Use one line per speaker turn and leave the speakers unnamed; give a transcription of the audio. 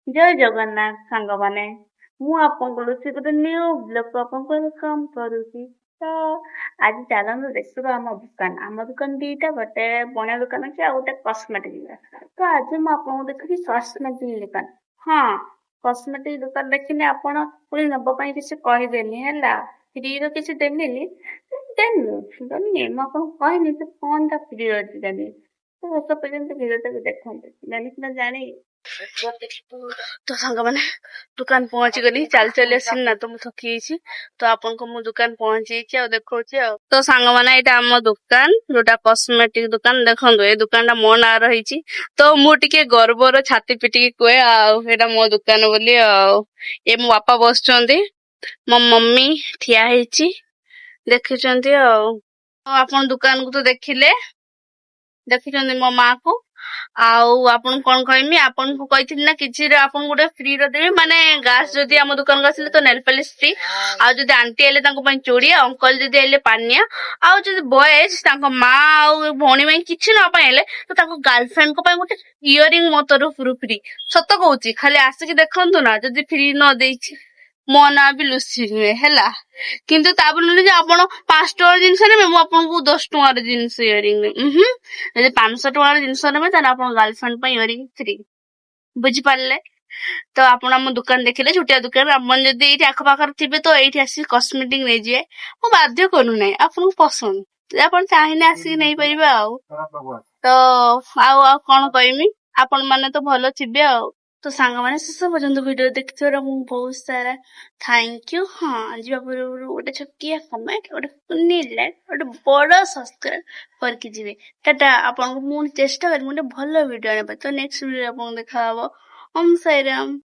ଜୟ ଜଗନ୍ନାଥ ସାଙ୍ଗମାନେ। ମୁଁ ଆପଣଙ୍କୁ ଲୁସି ଗୋଟେ ନ୍ୟୁ ବ୍ଲଗକୁ ଆପଣଙ୍କୁ ୱେଲକମ୍ କରୁଛି। ତ ଆଜି ଚାଲନ୍ତୁ ଦେଖିବା ଆମ ଦୋକାନ। ଆମ ଦୋକାନ ଦିଟା, ଗୋଟେ ବଣିଆ ଦୋକାନ ଅଛି ଆଉ ଗୋଟେ କସ୍ମେଟିକ୍ ଦୋକାନ। ତ ଆଜି ମୁଁ ଆପଣଙ୍କୁ ଦେଖିବି କସ୍ମେଟିକ୍ ଦୋକାନ। ହଁ, କସ୍ମେଟିକ୍ ଦୋକାନ ଦେଖିଲେ ଆପଣ ପୁଣି ନେବା ପାଇଁ କିଛି କହିବେନି ହେଲା। ଫ୍ରିର କିଛି ଦେଲିନି, ଦେଲି ମୁଁ ଆପଣଙ୍କୁ କହିନି ସେ କଣଟା ଫ୍ରି ଅଛି ଦେଲି। ତ ଶେଷ ପର୍ଯ୍ୟନ୍ତ ଭିଡ଼ିଓଟାକୁ ଦେଖନ୍ତୁ, ଜାଣିକିନା ଜାଣି। ତ ସାଙ୍ଗମାନେ ଦୋକାନ ପହଞ୍ଚିଗଲି, ଚାଲି ଚାଲି ଆସିଲି ନା, ତ ମୁଁ ଥକି ଯାଇଛି। ତ ଆପଣଙ୍କୁ ମୁଁ ଦୋକାନ ପହଞ୍ଚିଯାଇଛି ଆଉ ଦେଖଉଛି ଆଉ। ତ ସାଙ୍ଗମାନେ ଏଇଟା ଆମ ଦୋକାନ, ଯୋଉଟା କସ୍ମେଟିକ୍ ଦୋକାନ। ଦେଖନ୍ତୁ ଏ ଦୋକାନଟା ମୋ ନାଁ ରହିଛି, ତ ମୁଁ ଟିକେ ଗର୍ବର ଛାତି ପିଟିକି କୁହେ ଆଉ ଏଇଟା ମୋ ଦୋକାନ ବୋଲି ଆଉ। ଏ ମୋ ବାପା ବସୁଛନ୍ତି, ମୋ ମମି ଠିଆ ହେଇଛି, ଦେଖିଛନ୍ତି ଆଉ। ଆପଣ ଦୋକାନକୁ ତ ଦେଖିଛନ୍ତି ମୋ ମା କୁ। ଆଉ ଆପଣଙ୍କୁ କଣ କହିବି, ଆପଣଙ୍କୁ କହିଥିଲି ନା କିଛିରେ ଆପଣଙ୍କୁ ଗୋଟେ ଫ୍ରିରେ ଦେବି, ମାନେ ଗାର୍ଲସ ଯଦି ଆମ ଦୋକାନକୁ ଆସିଲେ ତ ନେଲ ପଲିଶ ଫ୍ରି, ଆଉ ଯଦି ଆଣ୍ଟି ଆଇଲେ ତାଙ୍କ ପାଇଁ ଚୁଡ଼ି, ଅଙ୍କଲ ଯଦି ଆଇଲେ ପାନିଆ, ଆଉ ଯଦି ବଏଜ ତାଙ୍କ ମା ଆଉ ଭଉଣୀ ପାଇଁ କିଛି ନ ପାଇଁ ହେଲେ ତ ତାଙ୍କ ଗାର୍ଲଫ୍ରେଣ୍ଡଙ୍କ ପାଇଁ ଗୋଟେ ଇୟରିଂ ମୋ ତରଫରୁ ଫ୍ରି। ସତ କହୁଛି, ଖାଲି ଆସିକି ଦେଖନ୍ତୁ ନା, ଯଦି ଫ୍ରି ନ ଦେଇଛି। ମୋ ନାଁ ବି ଲୁସି ନୁହେଁ ହେଲା, କିନ୍ତୁ ତା ବୋଲି ନୁହେଁ ଯେ ଆପଣ 5 ଟଙ୍କାର ଜିନିଷ ନେବେ ମୁଁ ଆପଣଙ୍କୁ 10 ଟଙ୍କାର ଜିନିଷ ଇୟରିଂ ଦେବି। ଯଦି 500 ଟଙ୍କାର ଜିନିଷ ନେବେ ତାହେଲେ ଆପଣ ଗାର୍ଲଫ୍ରେଣ୍ଡ ପାଇଁ ଇୟରିଂ ଫ୍ରି। ବୁଝିପାରିଲେ? ତ ଆପଣ ଆମ ଦୋକାନ ଦେଖିଲେ, ଛୋଟିଆ ଦୋକାନ। ଆପଣ ଯଦି ଏଇଠି ଆଖପାଖରେ ଥିବେ ତ ଏଇଠି ଆସିକି କସ୍ମେଟିକ୍ ନେଇଯିବେ। ମୁଁ ବାଧ୍ୟ କରୁନାହିଁ, ଆପଣଙ୍କୁ ପସନ୍ଦ ଆପଣ ଚାହିଁଲେ ଆସିକି ନେଇପାରିବେ ଆଉ। ତ ଆଉ କଣ କହିବି, ଆପଣ ମାନେ ତ ଭଲ ଥିବେ ଆଉ। ତ ସାଙ୍ଗମାନେ ଶେଷ ପର୍ଯ୍ୟନ୍ତ ଭିଡିଓ ଦେଖିଥିବାର ମୁଁ ବହୁତ ସାରା ଥ୍ୟାଙ୍କ ୟୁ। ହଁ, ଯିବା ପୂର୍ବରୁ ଗୋଟେ ଛୋଟିଆ କମେଣ୍ଟ, ଗୋଟେ କୁନି ଲାଇକ୍, ଗୋଟେ ବଡ ସବସ୍କ୍ରାଇବ କରିକି ଯିବେ। ଟାଟା। ଆପଣଙ୍କୁ ମୁଁ ଚେଷ୍ଟା କରିବି ଗୋଟେ ଭଲ ଭିଡିଓ ଆଣିବା। ତ ନେକ୍ସଟ ଭିଡିଓ ଆପଣଙ୍କୁ ଦେଖାହବ। ଓମ୍ ସାଇରାମ।